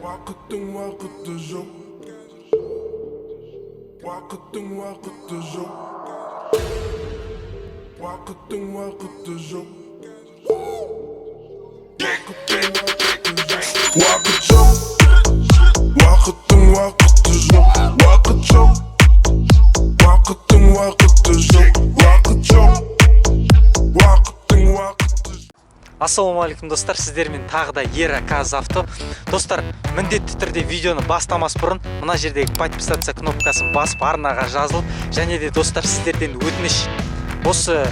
Вакыттың вакыты жоқ. Вакыттың вакыты жоқ. Вакыттың вакыты жоқ. Вакыттың вакыты жоқ. Вакыттың вакыты жоқ. Вакыт жоқ. Вакыттың вакыты жоқ. Вакыт жоқ. Вакыттың вакыты. Ассалаумағалейкум достар, сіздермен тағы да Ера Казавто. Достар, міндетті түрде видеоны бастамас бұрын мына жердегі подписаться кнопкасын басып арнаға жазылып, және де достар сіздерден өтініш, осы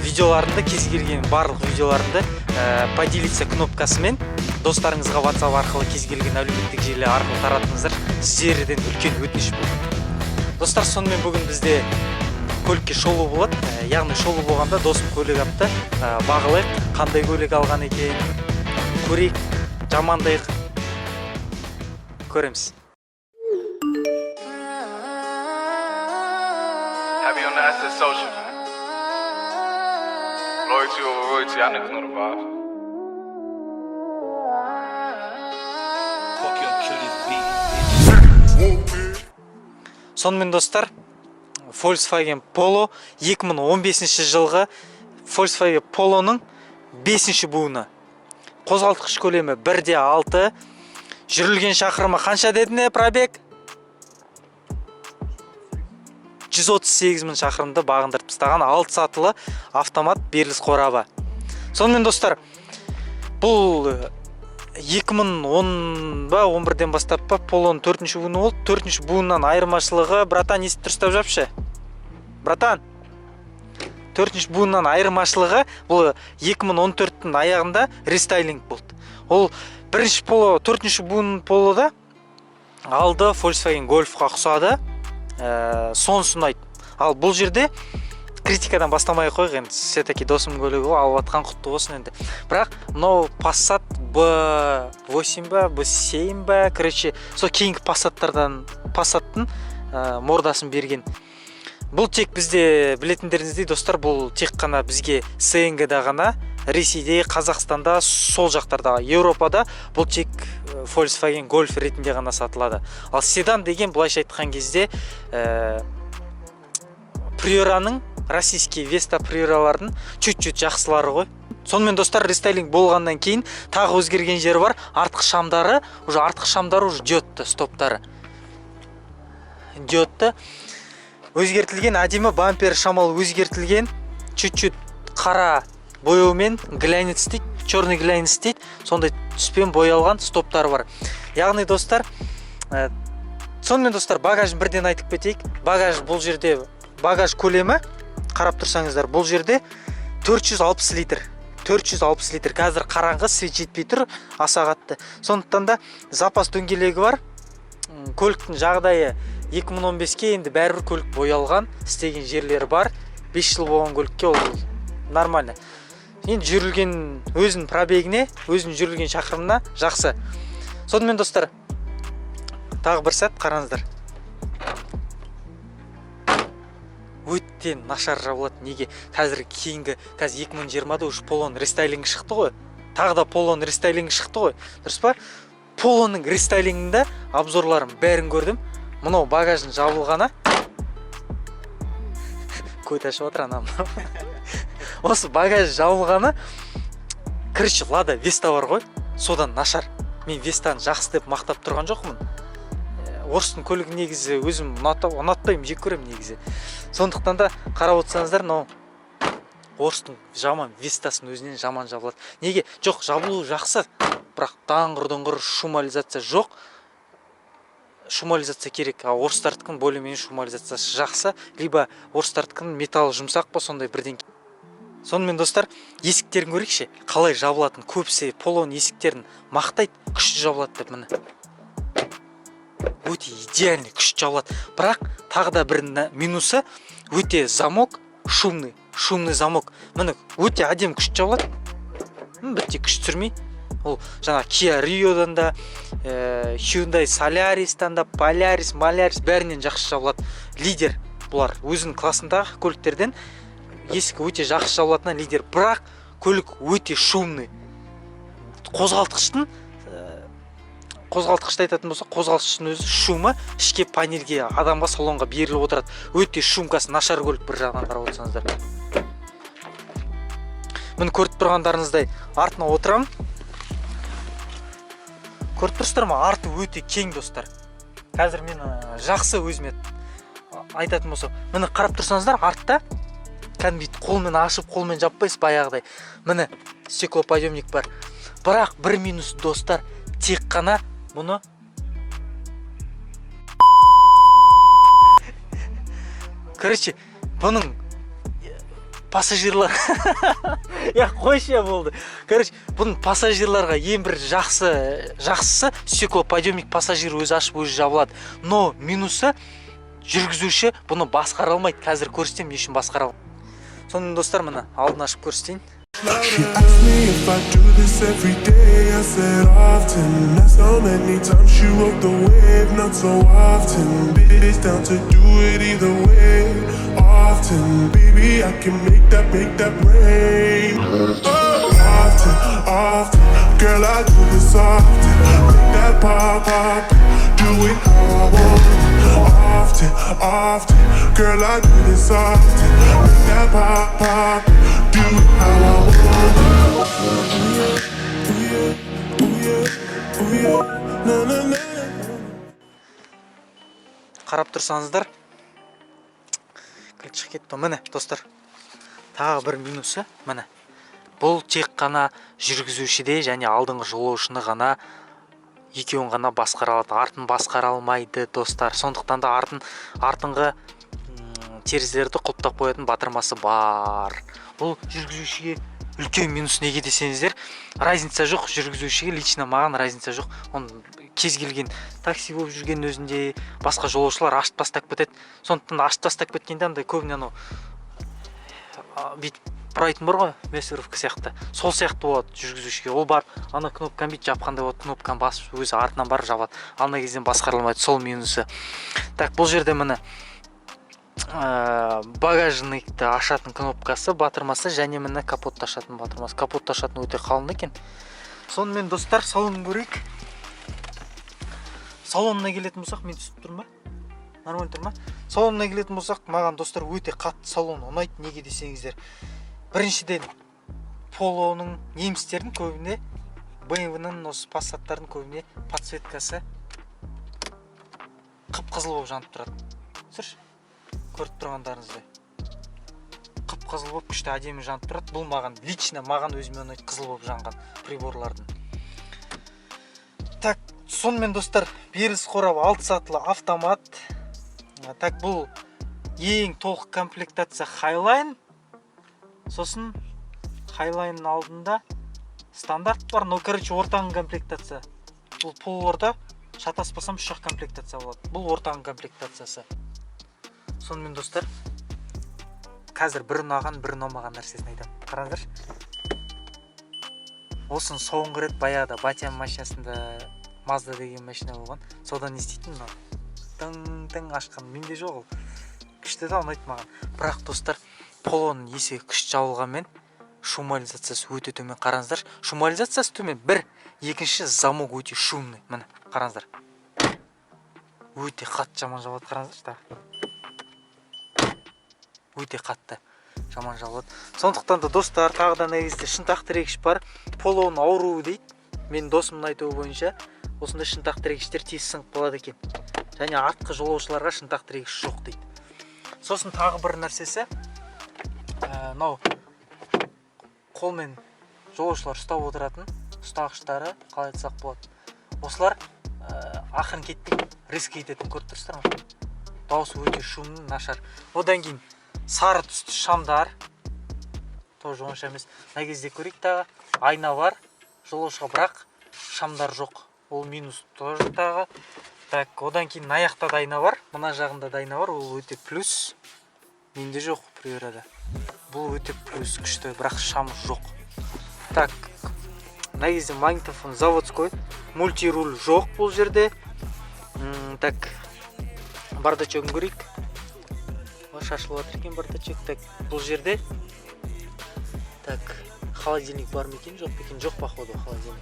видеоларымды, кез келген барлық видеоларымды поделиться кнопкасымен достарыңызға WhatsApp арқылы, кез келген әлеуметтік желі арқылы таратыңыздар. Сіздерден үлкен өтініш болды. Достар, сонымен бүгін бізде көлікке шолу болады, яғни шолу болғанда досым көлік апты, бағылайық, қандай көлік алған екен, көрейік, жамандайық, көреміз. Happy on the asset social, man. Loyalty over royalty, I niggas know the vibe. Fuck your kill this beat. Сонымен достар, Volkswagen Polo 2015 жылғы Volkswagen Polo'ның 5-ші буыны. Қозғалтқыш көлемі 1.6. Жүрілген шақырымы қанша дедіңе, пробег? 138 мың шақырымды бағындырып тастаған 6 сатылы автомат беріліс қорабы. Сонымен достар, бұл 2010 ба 11-ден бастап па Polo'ның 4-ші буыны болды. 4-ші буыннан айырмашылығы, братан, естіп дұрыстап жапшы. Братан, 4-ші буыннан айырмашылығы бұл 2014-тің аяғында рестайлинг болды. Ол 1-ші Polo, 4-ші буын Polo'да алды Volkswagen Golf'қа ұқсады, сонсын ұнайды. Ал бұл жерде критикадан бастамай қойық, енді все-таки досым көлігі алып атқан құтты болсын енді. Бірақ мынау Passat B8 ба, B7 ба, короче, сол кейінгі Passat'тың мордасын берген. Бұл тек бізде білетіндеріңіздей достар, бұл тек қана бізге СНГ-да ғана, Ресейде, Қазақстанда, сол жақтарда, Еуропада бұл тек Volkswagen Golf ретінде ғана сатылады. Ал седан деген былайша айтқан кезде Priora'ның, российский Vesta Priora'лардың чуть-чуть жақсылары ғой. Сонымен достар, рестайлинг болғаннан кейін тағы өзгерген жері бар. Артқы шамдары уже диодты, стоптары. Диодты өзгертілген, әдемі бампер шамал өзгертілген, чуть-чуть қара бояумен глянец дейді, черный глянец дейді, сондай түспен боялған стоптары бар. Яғни достар, сонымен достар, багажын бірден айтып кетейік. Багаж бұл жерде, багаж көлемі, қарап тұрсаңыздар, бұл жерде 460 литр. 460 литр. Қазір қараңғы, свет жетпей тұр, аса қатты. Сондықтан да запас дөңгелегі бар. Көліктің жағдайы 2015-ке енді бәрібір көлік боялған, істеген жерлері бар. 5 жыл болған көлікке ол нормально. Енді жүрілген өзінің пробегіне, өзінің жүрілген шақырымына жақсы. Сонымен достар, тағы бір сәт қараңыздар. Өте нашар жабылады. Неге? Қазір кейінгі, қазір 2020-да уже Polo'ның рестайлингі шықты ғой. Тағы да Polo'ның рестайлингі шықты ғой. Дұрыс па? Polo'ның рестайлингінде обзорларым бәрін көрдім. Мынау багажын жабылғаны. Көйт ашып отыр анам. Осы багаж жабылғаны. Короче, Lada Vesta бар ғой. Содан нашар. Мен Vesta'ны жақсы деп мақтап тұрған жоқпын. Орыстың көлігі негізі өзім ұнатпаймын, жек көремін негізі. Сондықтан да қарап отырсаңыздар, орыстың жаман Vesta'сын өзінен жаман жабылады. Неге? Жоқ, жабылу жақсы. Бірақ даңғыр-дұңғыр шумализация жоқ. Шумализация керек. Орыстардікін более-менее шумализациясы жақсы, либо орыстардікін металл жұмсақ па, сондай бірден. Сонымен достар, есіктерін көрейікші, қалай жабылатын. Көбісі Polo'ның есіктерін мақтайды, күшті жабылады деп міне. Өте идеальный, күшті жабылады. Бірақ тағы да бір минусы, өте замок, шумный замок. Міне өте әдем күшті жабылады. Бітте күшті түсірмей. Ол жаңа Kia Rio'дан да, Hyundai Solaris'тан да, Polaris, Malaris бәрінен жақсы жабылады. Лидер бұлар өзінің классындағы көліктерден есігі өте жақсы жабылатына лидер. Бірақ көлік өте шумный. қозғалтқышты айтатын болсақ, қозғалтқыштың өзі шумы ішке панельге, адамға салонға беріліп отырады. Өте шумкасы нашар көлік бір жағынан қарап отырсаңыздар. Міне көріп тұрғандарыңыздай артына отырам. Көріп тұрсыздар ма? Арты өте кең, достар. Қазір мен жақсы өзіме айтатын болсам, міне қарап тұрсаңыздар, артта кәдімгі қолмен ашып, қолмен жаппайсыз баяғыдай. Міне стеклоподъемник бар. Бірақ бір минус, достар, тек қана бұны короче, бұның пассажирлар я қойшы болды. Короче, бұның пассажирларға ең бір жақсысы стеклоподъемник, пассажир өзі ашып, өзі жабылады. Но минусы жүргізуші бұны басқара алмайды. Қазір көрсетем, не үшін басқара алмайды. Сонымен достар, міне алдын ашып көрсетейін. She asked me if I do this every day. I said often. That's how many times she rode the wave. Not so often. It's down to do it either way. Often, baby, I can make that rain. Often, girl, I do this often. Make that pop, do it how I want. Often, girl, I do this often. Make that pop, do it how I want. Қарап тұрсаңыздар, кілт шығып кетті. Міне достар, тағы бір минусы, міне бұл тек қана жүргізушіде және алдыңғы жолаушыны ғана, екеуін ғана басқара алады. Артын басқара алмайды, достар. Сондықтан да артыңғы терезелерді құлыптап қоятын батырмасы бар. Бұл жүргізушіге үлкен минус, неге десеңіздер, разница жоқ. Жүргізушіге лично маған разница жоқ. Он кез келген такси болып жүрген өзінде басқа жолаушылар ашып тастап кетеді. Сондықтан ашып тастап кеткенде андай көбіне бүйтіп бұрайтын бар ғой, мессеровка сияқты. Сол сияқты болады жүргізушіге. Ол бар, ана кнопканы бүйтіп жапқандай болады, кнопканы басып өзі артынан барып жабады. Ана кезден басқара алмайды, сол минусы. Так, бұл жерде міне багажникті ашатын кнопкасы, батырмасы, және міне капотты ашатын батырмасы. Капотты ашатын өте қалың екен. Сонымен достар, салонын көрейік. Салонына келетін болсақ, мен түсіп тұр ма? Нормально тұр ма? Салонына келетін болсақ, маған достар өте қатты салон ұнайды. Неге десеңіздер, біріншіден Полоның, немістердің көбіне, BMW-ның, осы Passat-тардың көбіне подсветкасы қып-қызыл болып жанып тұрады. Сұршы, көріп тұрғандарыңыздай. Қып-қызыл болып күшті әдемі жанып тұрады. Бұл маған, лично маған өзіме ұнайды қызыл болып жанған приборлардың. Так, сонымен достар, беріліс қорабы 6 сатылы автомат. Так, бұл ең толық комплектация Highline. Сосын Highline'ның алдында стандарт бар, но короче ортаңғы комплектация. Бұл полуорта, шатаспасам 3 комплектация болады. Бұл ортаңғы комплектациясы. Сонымен достар, қазір бір ұнаған, бір ұнамаған нәрсесін айтам. Қараңыздаршы. Осын соңғы рет баяғыда Батян машинасында Mazda деген машина болған. Содан не істейтін мына тың ашқан менде жоқ ол. Күшті де ұнайды маған. Бірақ достар, Полоның есе күшті жабылғанмен шумализациясы өте төмен. Қараңыздар, шумализациясы төмен. Бір, екінші замок өте шумный. Міне, қараңыздар. Өте қатты жаман жабылады, қараңыздар. Өте қатты жаман жабылады. Сондықтан да достар, тағы да негізде шынтақ тірегіш бар. Полоның ауруы дейді. Мен досымның айтуы бойынша осындай шынтақ тірегіштер тез сынып қалады екен. Және артқы жолаушыларға шынтақ тірегіш жоқ дейді. Сосын тағы бір нәрсесі, мынау қолмен жолаушылар ұстап отыратын ұстағыштары, қалай айтсақ болады. Осылар ақырын кетпей риск ететін, көріп тұрсыздар ма? Дауысы өте шумный, нашар. Одан кейін сары түсті шамдар, тоже онша емес. Мына кезде көрейік, тағы айна бар жолаушыға, бірақ шамдар жоқ. Ол минус тоже тағы. Так, одан кейін аяқта да айна бар, мына жағында да айна бар, ол өте плюс. Менде жоқ приорада. Бұл өте плюс күшті, бірақ шам жоқ. Так, мына кезде магнитофон заводской, мультируль жоқ бұл жерде. Так, бардачогын көрейік. Шашылып жатыр екен бардачок. Так, бұл жерде. Так, холодильник бар ма екен, жоқ па екен? Жоқ, походу, холодильник.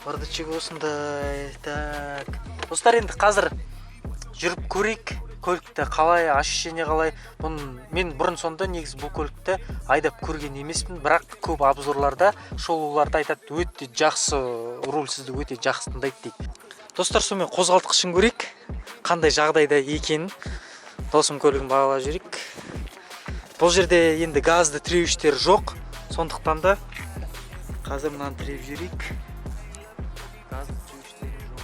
бардачегі осындай. Так достар, енді қазір жүріп көрейік көлікті қалай, ощущение қалай. Мен бұрын сонда негізі бұл көлікті айдап көрген емеспін, бірақ көп обзорларда, шолуларда айтады, өте жақсы руль, сізді өте жақсы тыңдайды дейді. Достар, сонымен қозғалтқышын көрейік, қандай жағдайда екенін. Досым көлігін бағалап жүрейік. Бұл жерде енді газды тіреуіштер жоқ, сондықтан да қазір мынаны тіреп жүрейік. Газды тіреуіштері жоқ.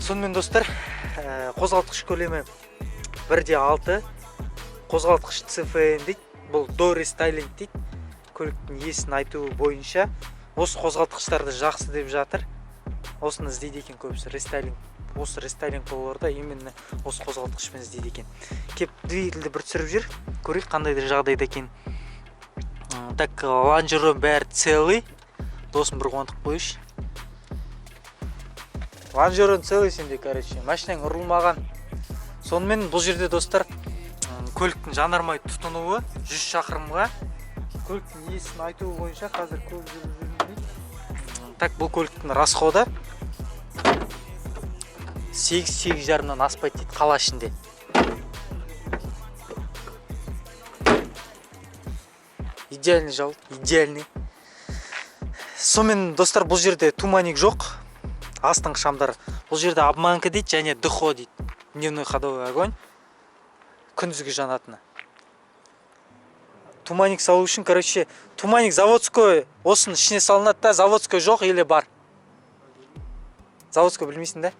Сонымен достар, қозғалтқыш көлемі 1.6, қозғалтқыш CFN дейді. Бұл до рестайлинг дейді. Көліктің иесінің айтуы бойынша осы қозғалтқыштарды жақсы деп жатыр. Осыны іздейді екен көбісі, рестайлинг. Осы рестайлинг боларда именно осы қозғалтқышпен іздейді екен. Кеп двигательді бір түсіріп жүр, көрейік қандай жағдайда екен. Так, лонжерон бәрі целый. Досым бір қуантып қойыш. Лонжерон целый сенде, короче, машинаң ұрылмаған. Сонымен бұл жерде достар, көліктің жанармай тұтынуы 100 шақырымға. Көліктің иесінің айтуы бойынша қазір көп жүрмейді. Так, бұл көліктің расходы 8-8,5-нан аспайды дейді қала ішінде. Идеальный жол, идеальный. Сонымен достар, бұл жерде туманик жоқ. Астыңғы шамдар. Бұл жерде обманка дейді, және дыхо дейді. Дневной ходовой огонь. Күндізгі жанатыны. Туманик салу үшін, короче, туманик заводской, осының ішіне салынады да, заводской жоқ или бар? Заводской білмейсің да?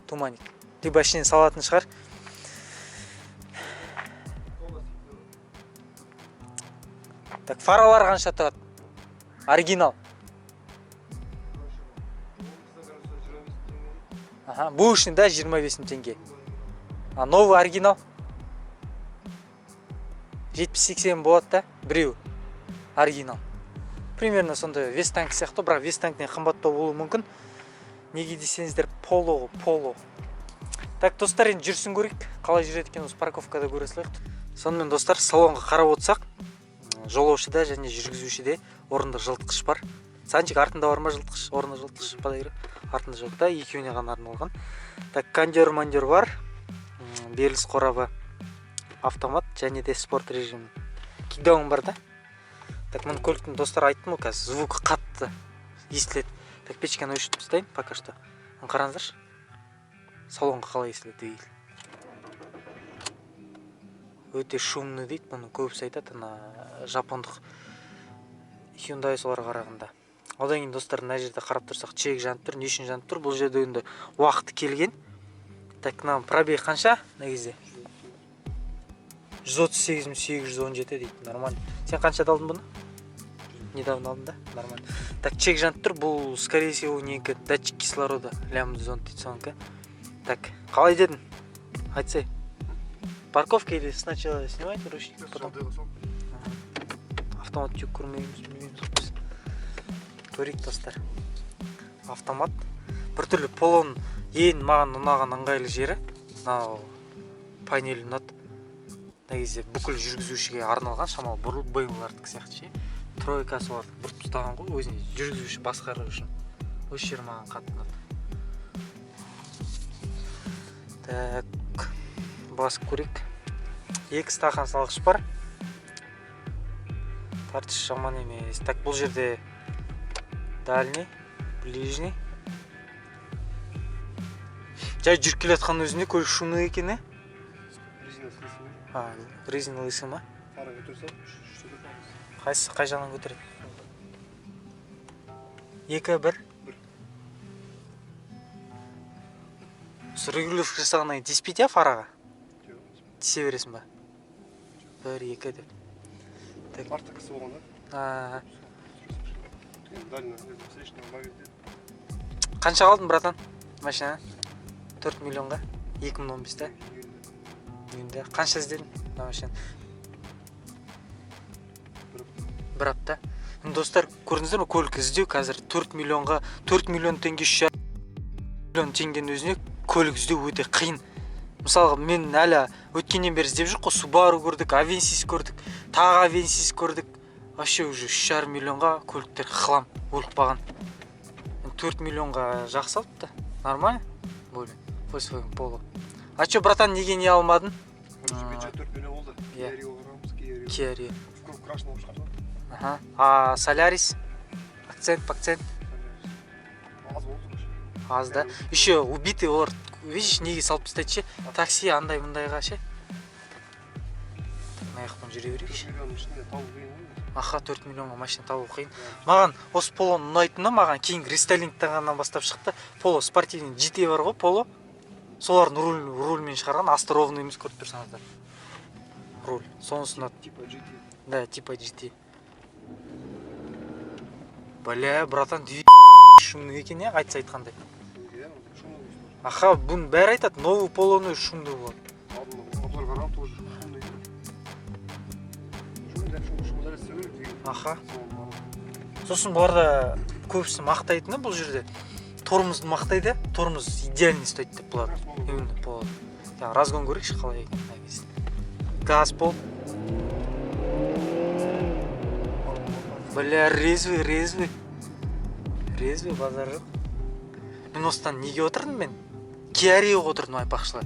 Туманик. Либо ішіне салатын шығар. Так, фаралар қанша тұрады? Оригинал. Ага, бушный, да, 25 теңге. А новый оригинал? 70-80 болады да, біреу. Оригинал. Примерно сондай Вестанк сияқты, бірақ Вестанктен қымбаттау болуы мүмкін. Неге десеңіздер, поло. Так, достар, енді жүрсін көрейік. Қалай жүреді екен осы парковкада көре салайық. Сонымен достар, салонға қарап отырсақ, жолаушыда және жүргізушіде орындық жылытқыш бар. Санчик артында бар ма жылытқыш? Орындық жылытқыш падайры. Артында жоқ та, екеуіне ғана арналған. Так, кондер-мандер бар. Беріліс қорабы, автомат және де спорт режимі. Кикдаун бар да. Так, мен көліктің достар айттым ғой, қазір звук қатты естіледі. Так, печканы өшіріп тастайын пока что. Қараңыздаршы. Салонға қалай естіледі двигатель. Өте шумный дейді, бұны көбісі айтады, жапондық Hyundai соларға қарағанда. Одан кейін достар, мына жерде қарап тұрсақ, чек жанып тұр, не үшін жанып тұр? Бұл жерде енді уақыты келген. Так, мына пробег қанша? Негізде 138.817 дейді, нормально. Сен қаншада алдың бұны? Недавно алдың да? Нормально. Так, чек жанып тұр, бұл скорее всего некі датчик кислорода, лямбда зон дейді соңғы. Так, қалай дедің? Айтсай. Парковка или сначала снимайте ручник, потом автомат тек көрмейміз, білмейміз. Көрейік достар. Автомат. Біртүрлі полон ең маған ұнаған ыңғайлы жері. Мынау панель ұнады. Негізі бүкіл жүргізушіге арналған, шамалы бұрыл BMW-лардікі сияқты. Тройкасы бар, бұрып ұстаған ғой, өзіне жүргізуші басқару үшін. Осы жер маған қатты ұнады. Так, басып көрейік. 2 стақан салғыш бар. Тартыш жаман емес. Так, бұл жерде дальний, ближний. Жай жүріп келе жатқан өзінде көлік шумный екен, е? Резина лысы ма? Қай жағынан көтереді? 2-1. Регулировка жасағаннан тиіспейді, фараға? Тисе бересің ба? 1-2 деп. Артықысы болған да? Қанша қалдың, братан? Машина? 4 миллионға? 2015-та? Қанша іздедің машина? Бір апта. Достар, көрдіңіздер ме, көлік іздеу қазір 4 миллионға, 4 миллион теңге 3 миллион теңгенің өзіне көлік іздеу өте қиын. Мысалға мен әлі өткеннен бері іздеп жүр қой, Subaru көрдік, Avensis көрдік, тағы Avensis көрдік. Вообще уже 3,5 миллионға көліктер хлам өліп қалған. 4 миллионға жақсы алыпты. Нормально? Более. Volkswagen Polo. А чё, братан, неге не алмадың? Бюджет 4 миллион болды. Иә. Kia Rio аламыз, Kia Rio. Көп крашн болып шығарды. Ага. А Solaris? Акцент. Аз болды. Аз, да? Еще убитый олар, видишь, неге салып тастайды ше? Такси андай мындайға ше? Аяқпен жүре берейік ше. 4 миллионның ішінде табу қиын ғой. Аха, 4 миллионға машина табу қиын. Маған осы Полоның ұнайтыны, маған кейін рестайлингтағаннан бастап шықты. Поло спортивный GT бар ғой, Поло. Солардың рульмен шығарған, асты ровно емес, көріп тұрсаңыздар. Руль. Сонысына, Типа GT. да, типа GT. Бля, братан, шумный екен, я айтса айтқандай. Иә, шумный. Аха, бұны бәрі айтады, новый Полоны шумный болады. Обзор қарам тоже шумный. Шумный сөйлеп деген. Аха. Сосын бұларда көбісі мақтайтыны бұл жерде. Тормозды мақтайды, тормоз идеальный стоит деп бұлар. Именно болады. Ya разгон көрейікші қалай екен. Газ бол. Бля, резвый. Резвый базар жоқ. Мен осыдан неге отырдым мен? Kia Rio'ға отырдым айтпақшылар.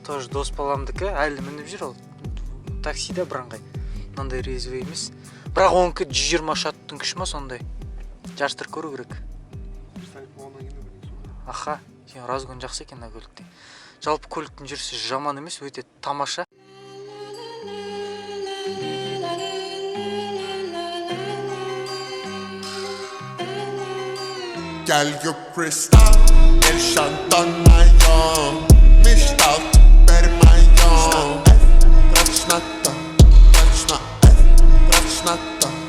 Тоже дос баламдікі, әлі мініп жүр ол. Таксида бірыңғай. Мынандай резвый емес. Бірақ оныкі 120 аттың күші ма сондай. Жарыстырып көру керек. Аха, разгон жақсы екен көлікте. Жалпы көліктің жүрісі жаман емес, өте тамаша. Gel gök kristal, el şantanayom, mishtal bermayom. Trachnata,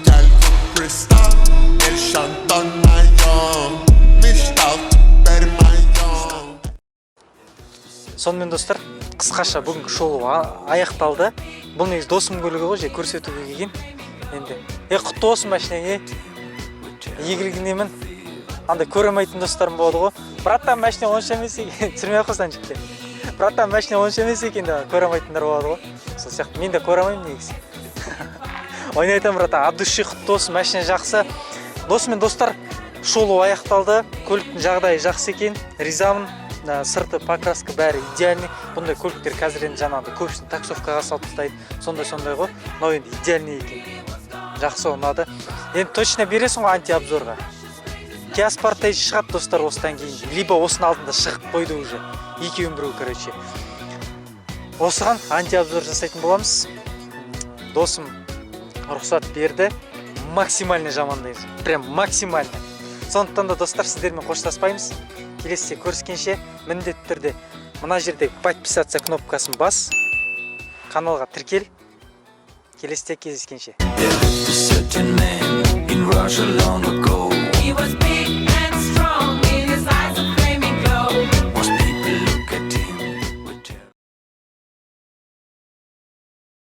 gel gök kristal, el şantanayom, mishtal bermayom. Сонымен достар, қысқаша бүгінгі шоу аяқталды. Бұл негізі досым көлігі ғой, көрсетуге келген. Енді, құтты болсын машинең, игілігінемін. Андай көремейтін достарым болады ғой. Браттан машина онша емес екен, түсірмей қойсаң жіпте. Браттан машина онша емес екен де көремейтіндер болады ғой. Сол сияқты мен де көремеймін негізі. Ойнайтын браттан, от души құтты болсын, машина жақсы. Досымен достар, шоу аяқталды. Көліктің жағдайы жақсы екен, ризамын. Сырты, покраска бәрі идеальный. Бұндай көліктер қазір енді жаңағыдай көбісін таксовкаға салып тастайды. Сондай ғой. Но енді идеальный екен. Жақсы ұнады. Енді точно бересің ғой антиобзорға. Kia Sportage шығады достар осыдан кейін. Либо осының алдында шығып қойды уже. Екеуін біреу, короче. Осыған антиобзор жасайтын боламыз. Досым рұқсат берді. Максимально жамандаймыз. Прям максимально. Сондықтан да достар, сіздермен қоштаспаймыз. Келесіде көріскенше, міндетті түрде мына жерде подписаться кнопкасын бас, каналға тіркел. Келесіде кездескенше. There lived a certain man in Russia long ago. He was